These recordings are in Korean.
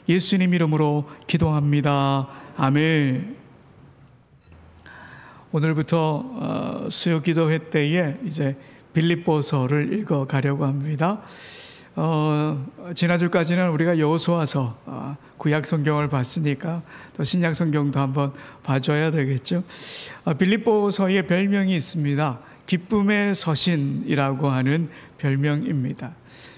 예수님 이름으로 기도합니다. 아멘. 오늘부터 수요 기도회 때에 이제 빌립보서를 읽어 가려고 합니다. 지난주까지는 우리가 여호수아서 구약 성경을 봤으니까 또 신약 성경도 한번 봐줘야 되겠죠. 빌립보서의 별명이 있습니다. 기쁨의 서신이라고 하는 별명입니다.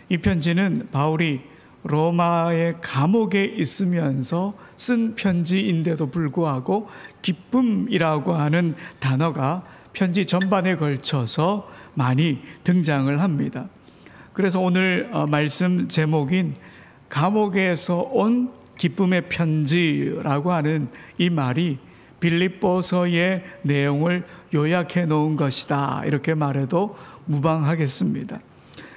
이 편지는 바울이 로마의 감옥에 있으면서 쓴 편지인데도 불구하고 기쁨이라고 하는 단어가 편지 전반에 걸쳐서 많이 등장을 합니다. 그래서 오늘 말씀 제목인 감옥에서 온 기쁨의 편지라고 하는 이 말이 빌립보서의 내용을 요약해 놓은 것이다, 이렇게 말해도 무방하겠습니다.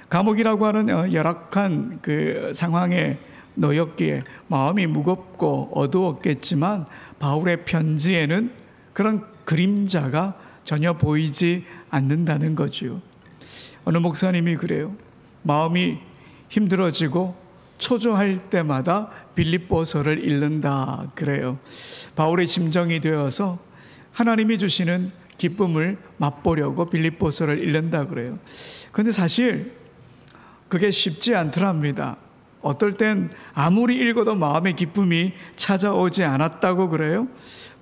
감옥이라고 하는 열악한 그 상황에 놓였기에 마음이 무겁고 어두웠겠지만 바울의 편지에는 그런 그림자가 전혀 보이지 않는다는 거죠. 어느 목사님이 그래요. 마음이 힘들어지고 초조할 때마다 빌립보서를 읽는다 그래요. 바울의 심정이 되어서 하나님이 주시는 기쁨을 맛보려고 빌립보서를 읽는다 그래요. 그런데 사실 그게 쉽지 않더랍니다. 어떨 땐 아무리 읽어도 마음의 기쁨이 찾아오지 않았다고 그래요.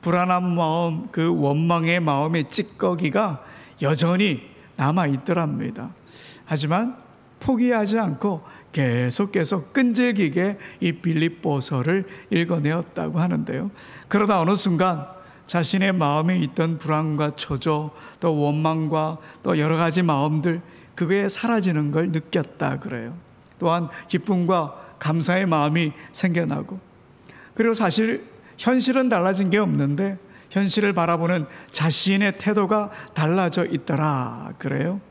불안한 마음, 그 원망의 마음의 찌꺼기가 여전히 남아있더랍니다. 하지만 포기하지 않고 계속 끈질기게 이 빌립보서를 읽어내었다고 하는데요. 그러다 어느 순간 자신의 마음에 있던 불안과 초조, 또 원망과 또 여러 가지 마음들, 그게 사라지는 걸 느꼈다 그래요. 또한 기쁨과 감사의 마음이 생겨나고, 그리고 사실 현실은 달라진 게 없는데 현실을 바라보는 자신의 태도가 달라져 있더라 그래요.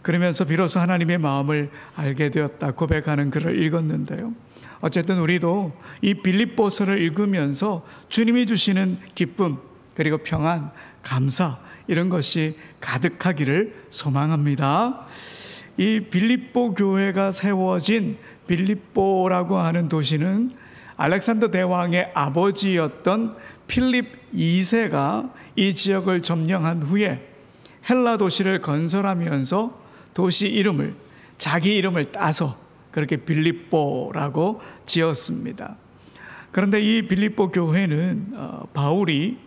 그러면서 비로소 하나님의 마음을 알게 되었다 고백하는 글을 읽었는데요. 어쨌든 우리도 이 빌립보서를 읽으면서 주님이 주시는 기쁨, 그리고 평안, 감사, 이런 것이 가득하기를 소망합니다. 이 빌립보 교회가 세워진 빌립보라고 하는 도시는 알렉산더 대왕의 아버지였던 필립 2세가 이 지역을 점령한 후에 헬라 도시를 건설하면서 도시 이름을, 자기 이름을 따서 그렇게 빌립보라고 지었습니다. 그런데 이 빌립보 교회는 바울이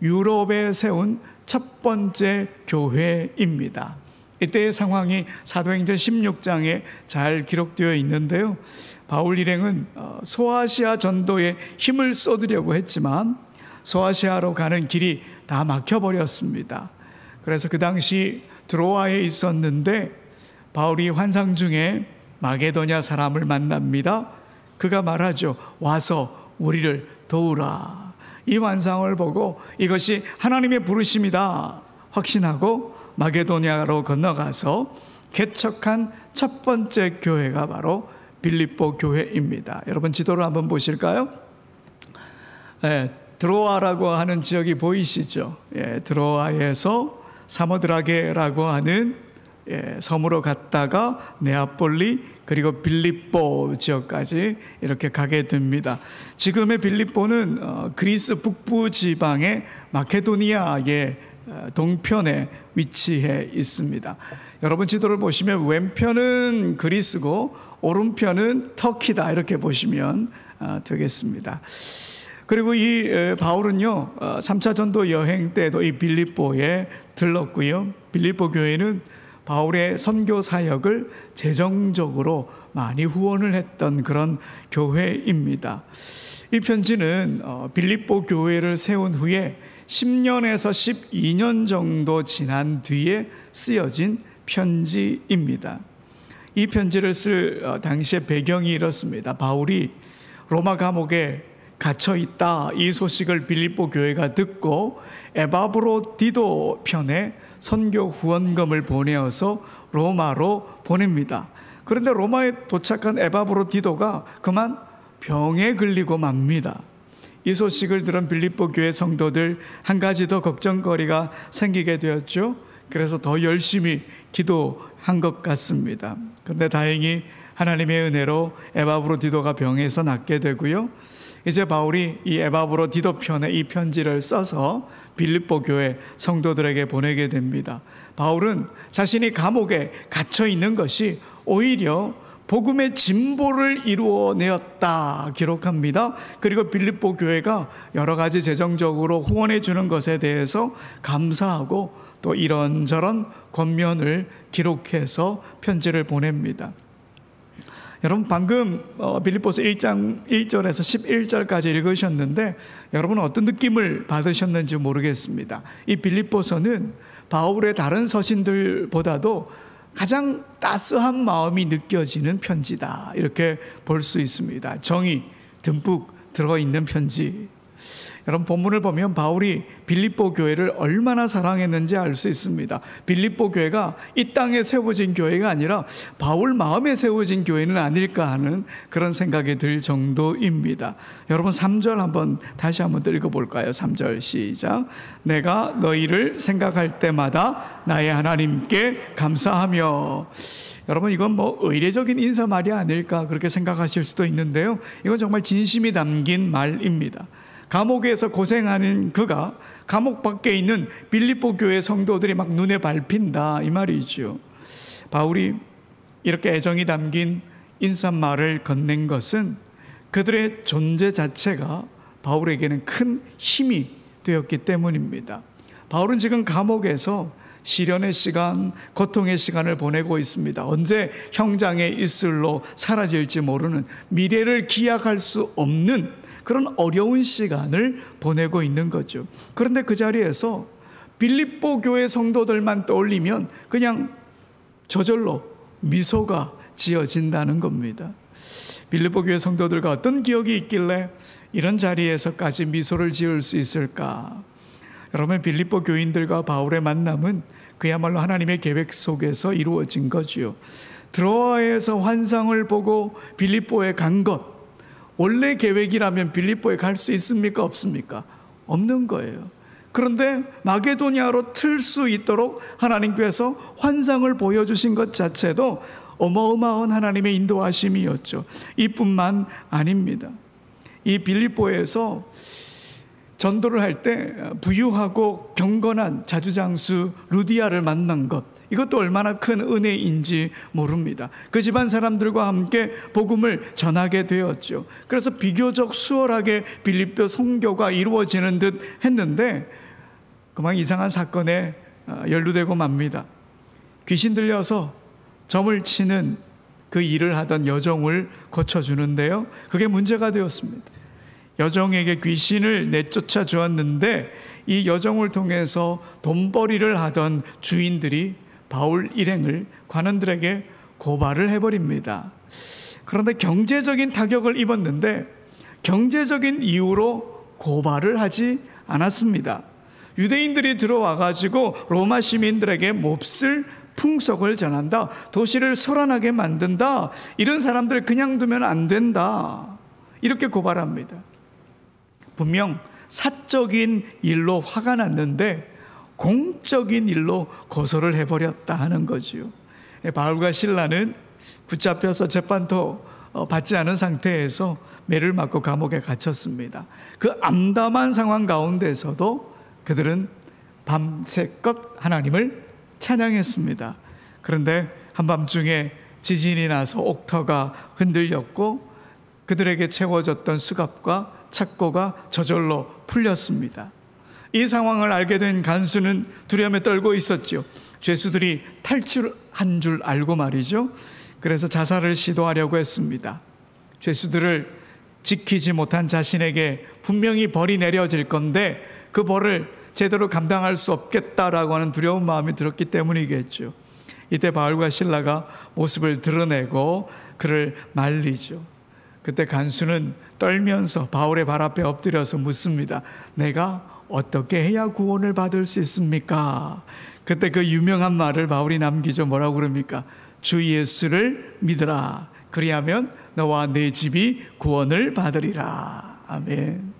유럽에 세운 첫 번째 교회입니다. 이때의 상황이 사도행전 16장에 잘 기록되어 있는데요. 바울 일행은 소아시아 전도에 힘을 쏟으려고 했지만 소아시아로 가는 길이 다 막혀버렸습니다. 그래서 그 당시 드로아에 있었는데 바울이 환상 중에 마게도냐 사람을 만납니다. 그가 말하죠. 와서 우리를 도우라. 이 환상을 보고 이것이 하나님의 부르심이다 확신하고 마게도냐로 건너가서 개척한 첫 번째 교회가 바로 빌립보 교회입니다. 여러분 지도를 한번 보실까요? 드로아라고 하는 지역이 보이시죠? 드로아에서 사모드라게라고 하는 섬으로 갔다가 네아폴리, 그리고 빌립보 지역까지 이렇게 가게 됩니다. 지금의 빌립보는 그리스 북부 지방의 마케도니아의 동편에 위치해 있습니다. 여러분 지도를 보시면 왼편은 그리스고 오른편은 터키다, 이렇게 보시면 되겠습니다. 그리고 이 바울은요 3차 전도 여행 때도 이 빌립보에 들렀고요. 빌립보 교회는 바울의 선교 사역을 재정적으로 많이 후원을 했던 그런 교회입니다. 이 편지는 빌립보 교회를 세운 후에 10년에서 12년 정도 지난 뒤에 쓰여진 편지입니다. 이 편지를 쓸 당시의 배경이 이렇습니다. 바울이 로마 감옥에 갇혀 있다, 이 소식을 빌립보 교회가 듣고 에바브로디도 편에 선교 후원금을 보내어서 로마로 보냅니다. 그런데 로마에 도착한 에바브로디도가 그만 병에 걸리고 맙니다. 이 소식을 들은 빌립보 교회 성도들 한 가지 더 걱정거리가 생기게 되었죠. 그래서 더 열심히 기도한 것 같습니다. 그런데 다행히 하나님의 은혜로 에바브로디도가 병에서 낫게 되고요. 이제 바울이 이 에바브로디도 편에 이 편지를 써서 빌립보 교회 성도들에게 보내게 됩니다. 바울은 자신이 감옥에 갇혀 있는 것이 오히려 복음의 진보를 이루어내었다 기록합니다. 그리고 빌립보 교회가 여러 가지 재정적으로 후원해 주는 것에 대해서 감사하고 또 이런저런 권면을 기록해서 편지를 보냅니다. 여러분 방금 빌립보서 1장 1절에서 11절까지 읽으셨는데 여러분은 어떤 느낌을 받으셨는지 모르겠습니다. 이 빌립보서는 바울의 다른 서신들보다도 가장 따스한 마음이 느껴지는 편지다, 이렇게 볼 수 있습니다. 정이 듬뿍 들어있는 편지. 여러분 본문을 보면 바울이 빌립보 교회를 얼마나 사랑했는지 알 수 있습니다. 빌립보 교회가 이 땅에 세워진 교회가 아니라 바울 마음에 세워진 교회는 아닐까 하는 그런 생각이 들 정도입니다. 여러분 3절 다시 한번 읽어볼까요? 3절 시작. 내가 너희를 생각할 때마다 나의 하나님께 감사하며. 여러분 이건 의례적인 인사말이 아닐까 그렇게 생각하실 수도 있는데요, 이건 정말 진심이 담긴 말입니다. 감옥에서 고생하는 그가 감옥 밖에 있는 빌립보 교회 성도들이 막 눈에 밟힌다, 이 말이죠. 바울이 이렇게 애정이 담긴 인사말을 건넨 것은 그들의 존재 자체가 바울에게는 큰 힘이 되었기 때문입니다. 바울은 지금 감옥에서 시련의 시간, 고통의 시간을 보내고 있습니다. 언제 형장의 이슬로 사라질지 모르는, 미래를 기약할 수 없는 그런 어려운 시간을 보내고 있는 거죠. 그런데 그 자리에서 빌립보 교회 성도들만 떠올리면 그냥 저절로 미소가 지어진다는 겁니다. 빌립보 교회 성도들과 어떤 기억이 있길래 이런 자리에서까지 미소를 지을 수 있을까? 여러분 빌립보 교인들과 바울의 만남은 그야말로 하나님의 계획 속에서 이루어진 거지요. 드로아에서 환상을 보고 빌립보에 간 것, 원래 계획이라면 빌립보에 갈 수 있습니까? 없습니까? 없는 거예요. 그런데 마게도냐로 틀 수 있도록 하나님께서 환상을 보여주신 것 자체도 어마어마한 하나님의 인도하심이었죠. 이뿐만 아닙니다. 이 빌립보에서 전도를 할 때 부유하고 경건한 자주장수 루디아를 만난 것, 이것도 얼마나 큰 은혜인지 모릅니다. 그 집안 사람들과 함께 복음을 전하게 되었죠. 그래서 비교적 수월하게 빌립보 선교가 이루어지는 듯 했는데 그만 이상한 사건에 연루되고 맙니다. 귀신 들려서 점을 치는 그 일을 하던 여종을 고쳐주는데요, 그게 문제가 되었습니다. 여종에게 귀신을 내쫓아 주었는데 이 여종을 통해서 돈벌이를 하던 주인들이 바울 일행을 관원들에게 고발을 해버립니다. 그런데 경제적인 타격을 입었는데 경제적인 이유로 고발을 하지 않았습니다. 유대인들이 들어와가지고 로마 시민들에게 몹쓸 풍속을 전한다, 도시를 소란하게 만든다, 이런 사람들 그냥 두면 안 된다, 이렇게 고발합니다. 분명 사적인 일로 화가 났는데 공적인 일로 고소를 해버렸다 하는 거죠. 바울과 실라는 붙잡혀서 재판도 받지 않은 상태에서 매를 맞고 감옥에 갇혔습니다. 그 암담한 상황 가운데서도 그들은 밤새껏 하나님을 찬양했습니다. 그런데 한밤중에 지진이 나서 옥터가 흔들렸고 그들에게 채워졌던 수갑과 착고가 저절로 풀렸습니다. 이 상황을 알게 된 간수는 두려움에 떨고 있었죠. 죄수들이 탈출한 줄 알고 말이죠. 그래서 자살을 시도하려고 했습니다. 죄수들을 지키지 못한 자신에게 분명히 벌이 내려질 건데 그 벌을 제대로 감당할 수 없겠다라고 하는 두려운 마음이 들었기 때문이겠죠. 이때 바울과 실라가 모습을 드러내고 그를 말리죠. 그때 간수는 떨면서 바울의 발 앞에 엎드려서 묻습니다. 내가 어떻게 해야 구원을 받을 수 있습니까? 그때 그 유명한 말을 바울이 남기죠. 뭐라고 그럽니까? 주 예수를 믿으라. 그리하면 너와 네 집이 구원을 받으리라. 아멘.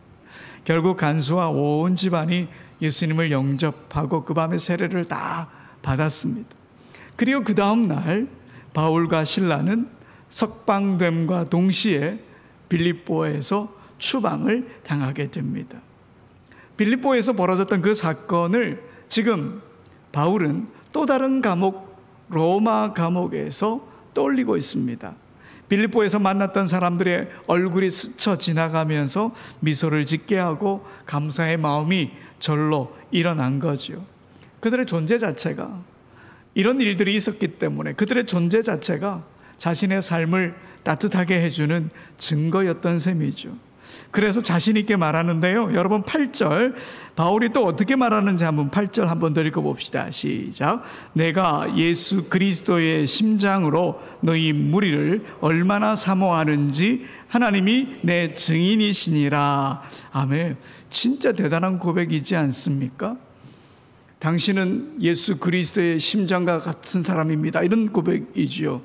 결국 간수와 온 집안이 예수님을 영접하고 그 밤에 세례를 다 받았습니다. 그리고 그 다음 날 바울과 실라는 석방됨과 동시에 빌립보에서 추방을 당하게 됩니다. 빌립보에서 벌어졌던 그 사건을 지금 바울은 또 다른 감옥, 로마 감옥에서 떠올리고 있습니다. 빌립보에서 만났던 사람들의 얼굴이 스쳐 지나가면서 미소를 짓게 하고 감사의 마음이 절로 일어난 거죠. 그들의 존재 자체가, 이런 일들이 있었기 때문에 그들의 존재 자체가 자신의 삶을 따뜻하게 해주는 증거였던 셈이죠. 그래서 자신 있게 말하는데요. 여러분 8절 바울이 또 어떻게 말하는지 한번 8절 한번 더 읽어봅시다. 시작. 내가 예수 그리스도의 심장으로 너희 무리를 얼마나 사모하는지 하나님이 내 증인이시니라. 아멘. 진짜 대단한 고백이지 않습니까? 당신은 예수 그리스도의 심장과 같은 사람입니다. 이런 고백이지요.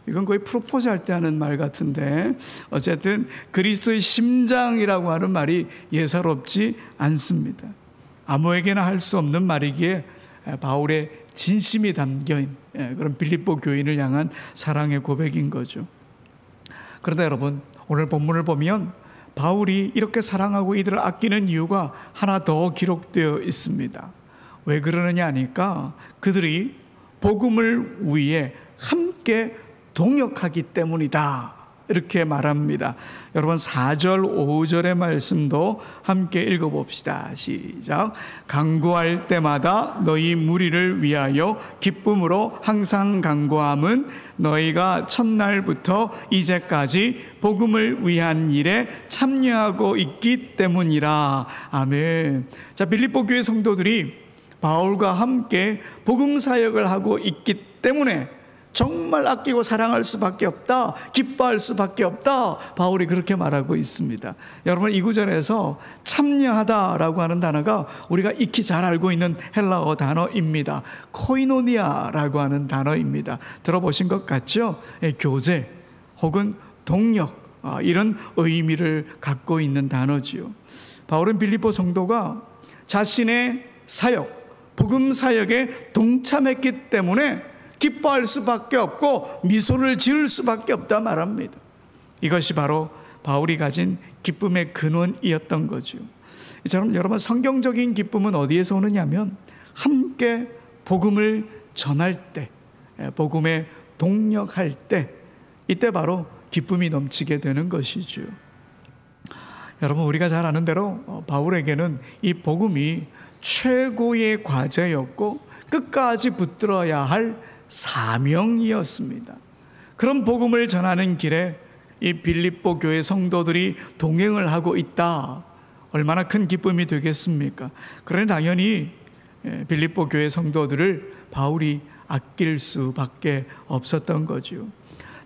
이건 거의 프로포즈 할 때 하는 말 같은데 어쨌든 그리스도의 심장이라고 하는 말이 예사롭지 않습니다. 아무에게나 할 수 없는 말이기에 바울의 진심이 담긴 그런 빌립보 교인을 향한 사랑의 고백인 거죠. 그런데 여러분 오늘 본문을 보면 바울이 이렇게 사랑하고 이들을 아끼는 이유가 하나 더 기록되어 있습니다. 왜 그러느냐 하니까 그들이 복음을 위해 함께 동역하기 때문이다. 이렇게 말합니다. 여러분 4절 5절의 말씀도 함께 읽어봅시다. 시작. 간구할 때마다 너희 무리를 위하여 기쁨으로 항상 간구함은 너희가 첫날부터 이제까지 복음을 위한 일에 참여하고 있기 때문이라. 아멘. 자, 빌립보 교회 성도들이 바울과 함께 복음 사역을 하고 있기 때문에 정말 아끼고 사랑할 수밖에 없다, 기뻐할 수밖에 없다, 바울이 그렇게 말하고 있습니다. 여러분 이 구절에서 참여하다라고 하는 단어가 우리가 익히 잘 알고 있는 헬라어 단어입니다. 코이노니아라고 하는 단어입니다. 들어보신 것 같죠? 교제 혹은 동력, 이런 의미를 갖고 있는 단어지요. 바울은 빌립보 성도가 자신의 사역, 복음 사역에 동참했기 때문에 기뻐할 수밖에 없고 미소를 지을 수밖에 없다 말합니다. 이것이 바로 바울이 가진 기쁨의 근원이었던 거죠. 이처럼 여러분 성경적인 기쁨은 어디에서 오느냐면 함께 복음을 전할 때, 복음에 동력할 때, 이때 바로 기쁨이 넘치게 되는 것이죠. 여러분 우리가 잘 아는 대로 바울에게는 이 복음이 최고의 과제였고 끝까지 붙들어야 할 사명이었습니다. 그런 복음을 전하는 길에 이 빌립보 교회 성도들이 동행을 하고 있다. 얼마나 큰 기쁨이 되겠습니까? 그러니 당연히 빌립보 교회 성도들을 바울이 아낄 수밖에 없었던 거죠.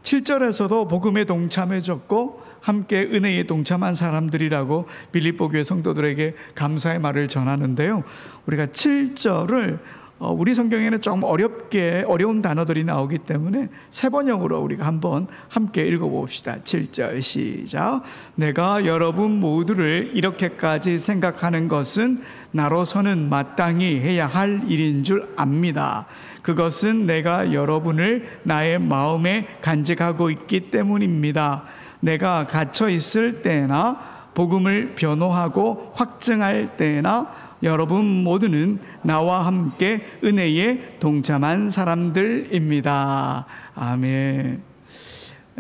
7절에서도 복음에 동참해줬고 함께 은혜에 동참한 사람들이라고 빌립보 교회 성도들에게 감사의 말을 전하는데요. 우리가 7절을 우리 성경에는 좀 어려운 단어들이 나오기 때문에 세 번역으로 우리가 한번 함께 읽어봅시다. 7절 시작. 내가 여러분 모두를 이렇게까지 생각하는 것은 나로서는 마땅히 해야 할 일인 줄 압니다. 그것은 내가 여러분을 나의 마음에 간직하고 있기 때문입니다. 내가 갇혀 있을 때나 복음을 변호하고 확증할 때나 여러분 모두는 나와 함께 은혜에 동참한 사람들입니다. 아멘.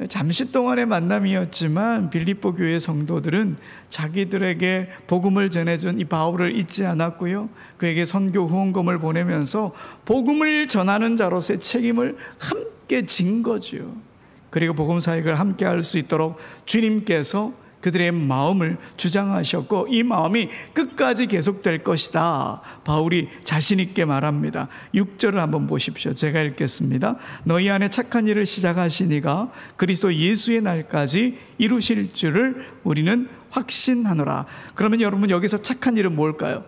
잠시 동안의 만남이었지만 빌립보 교회 성도들은 자기들에게 복음을 전해준 이 바울을 잊지 않았고요. 그에게 선교 후원금을 보내면서 복음을 전하는 자로서의 책임을 함께 진 거죠. 그리고 복음 사역을 함께 할 수 있도록 주님께서 그들의 마음을 주장하셨고 이 마음이 끝까지 계속될 것이다. 바울이 자신 있게 말합니다. 6절을 한번 보십시오. 제가 읽겠습니다. 너희 안에 착한 일을 시작하신 이가 그리스도 예수의 날까지 이루실 줄을 우리는 확신하노라. 그러면 여러분 여기서 착한 일은 뭘까요?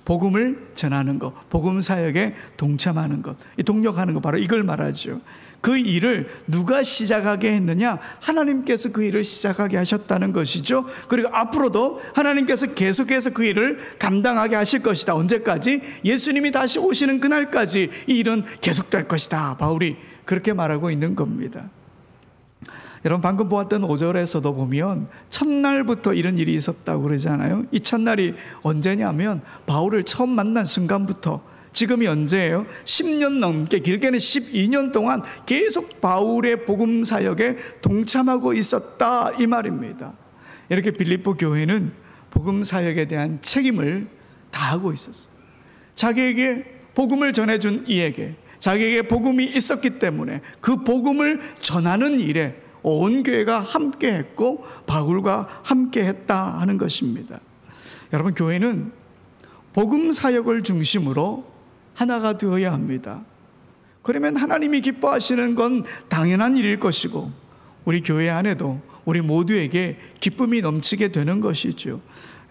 복음을 전하는 것, 복음 사역에 동참하는 것, 동력하는 것, 바로 이걸 말하죠. 그 일을 누가 시작하게 했느냐? 하나님께서 그 일을 시작하게 하셨다는 것이죠. 그리고 앞으로도 하나님께서 계속해서 그 일을 감당하게 하실 것이다. 언제까지? 예수님이 다시 오시는 그날까지 이 일은 계속될 것이다. 바울이 그렇게 말하고 있는 겁니다. 여러분 방금 보았던 5절에서도 보면 첫날부터 이런 일이 있었다고 그러잖아요. 이 첫날이 언제냐면 바울을 처음 만난 순간부터 지금이 언제예요? 10년 넘게, 길게는 12년 동안 계속 바울의 복음 사역에 동참하고 있었다 이 말입니다. 이렇게 빌립보 교회는 복음 사역에 대한 책임을 다하고 있었어요. 자기에게 복음을 전해준 이에게, 자기에게 복음이 있었기 때문에 그 복음을 전하는 일에 온 교회가 함께했고 바울과 함께했다 하는 것입니다. 여러분, 교회는 복음 사역을 중심으로 하나가 되어야 합니다. 그러면 하나님이 기뻐하시는 건 당연한 일일 것이고 우리 교회 안에도 우리 모두에게 기쁨이 넘치게 되는 것이죠.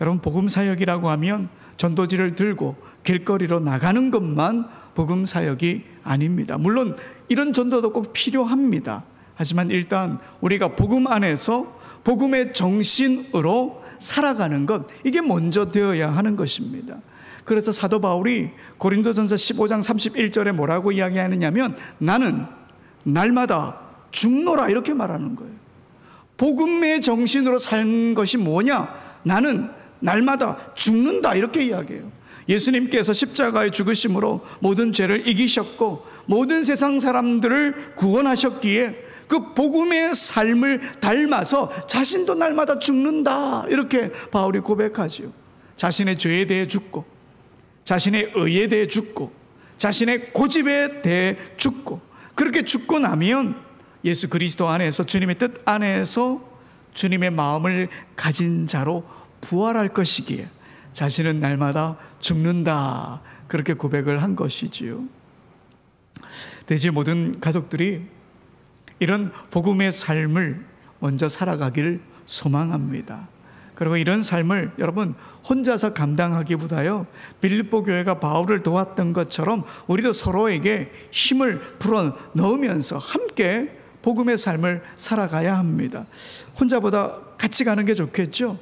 여러분, 복음 사역이라고 하면 전도지를 들고 길거리로 나가는 것만 복음 사역이 아닙니다. 물론 이런 전도도 꼭 필요합니다. 하지만 일단 우리가 복음 안에서 복음의 정신으로 살아가는 것, 이게 먼저 되어야 하는 것입니다. 그래서 사도 바울이 고린도전서 15장 31절에 뭐라고 이야기하느냐면 나는 날마다 죽노라 이렇게 말하는 거예요. 복음의 정신으로 산 것이 뭐냐? 나는 날마다 죽는다 이렇게 이야기해요. 예수님께서 십자가에 죽으심으로 모든 죄를 이기셨고 모든 세상 사람들을 구원하셨기에 그 복음의 삶을 닮아서 자신도 날마다 죽는다 이렇게 바울이 고백하죠. 자신의 죄에 대해 죽고 자신의 의에 대해 죽고 자신의 고집에 대해 죽고, 그렇게 죽고 나면 예수 그리스도 안에서 주님의 뜻 안에서 주님의 마음을 가진 자로 부활할 것이기에 자신은 날마다 죽는다 그렇게 고백을 한 것이지요. 대지 모든 가족들이 이런 복음의 삶을 먼저 살아가기를 소망합니다. 그리고 이런 삶을 여러분 혼자서 감당하기보다요, 빌립보 교회가 바울을 도왔던 것처럼 우리도 서로에게 힘을 불어 넣으면서 함께 복음의 삶을 살아가야 합니다. 혼자보다 같이 가는 게 좋겠죠.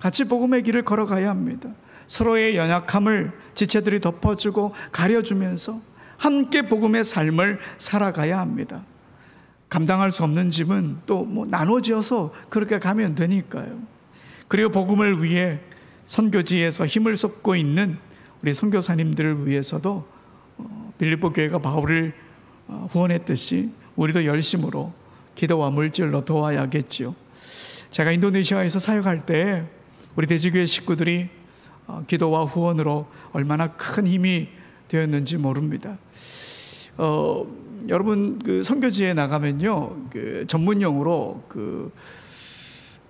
같이 복음의 길을 걸어가야 합니다. 서로의 연약함을 지체들이 덮어주고 가려주면서 함께 복음의 삶을 살아가야 합니다. 감당할 수 없는 짐은 또 나눠져서 그렇게 가면 되니까요. 그리고 복음을 위해 선교지에서 힘을 쏟고 있는 우리 선교사님들을 위해서도 빌립보 교회가 바울을 후원했듯이 우리도 열심으로 기도와 물질로 도와야겠지요. 제가 인도네시아에서 사역할 때 우리 대지교회 식구들이 기도와 후원으로 얼마나 큰 힘이 되었는지 모릅니다. 여러분 그 선교지에 나가면요, 그 전문용어로 그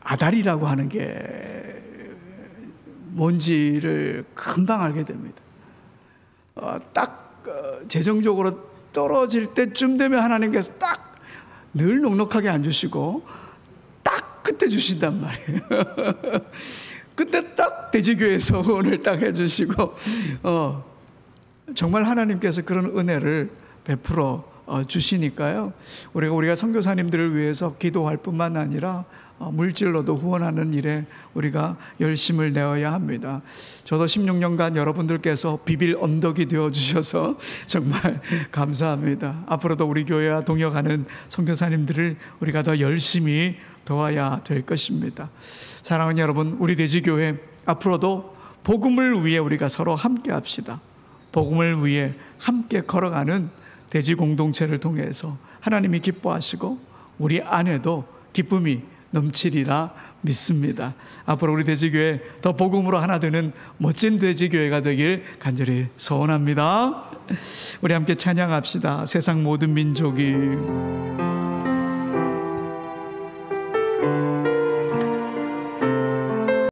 아다리라고 하는 게 뭔지를 금방 알게 됩니다. 딱 재정적으로 떨어질 때쯤 되면 하나님께서 딱 늘 넉넉하게 안 주시고 딱 그때 주신단 말이에요. 그때 딱 대지교회에서 후원을 딱 해주시고 정말 하나님께서 그런 은혜를 베풀어 주시니까요. 우리가 선교사님들을 위해서 기도할 뿐만 아니라 물질로도 후원하는 일에 우리가 열심을 내어야 합니다. 저도 16년간 여러분들께서 비빌 언덕이 되어주셔서 정말 감사합니다. 앞으로도 우리 교회와 동역하는 선교사님들을 우리가 더 열심히 도와야 될 것입니다. 사랑하는 여러분, 우리 대지교회 앞으로도 복음을 위해 우리가 서로 함께 합시다. 복음을 위해 함께 걸어가는 대지 공동체를 통해서 하나님이 기뻐하시고 우리 안에도 기쁨이 넘치리라 믿습니다. 앞으로 우리 대지교회 더 복음으로 하나 되는 멋진 대지교회가 되길 간절히 소원합니다. 우리 함께 찬양합시다. 세상 모든 민족이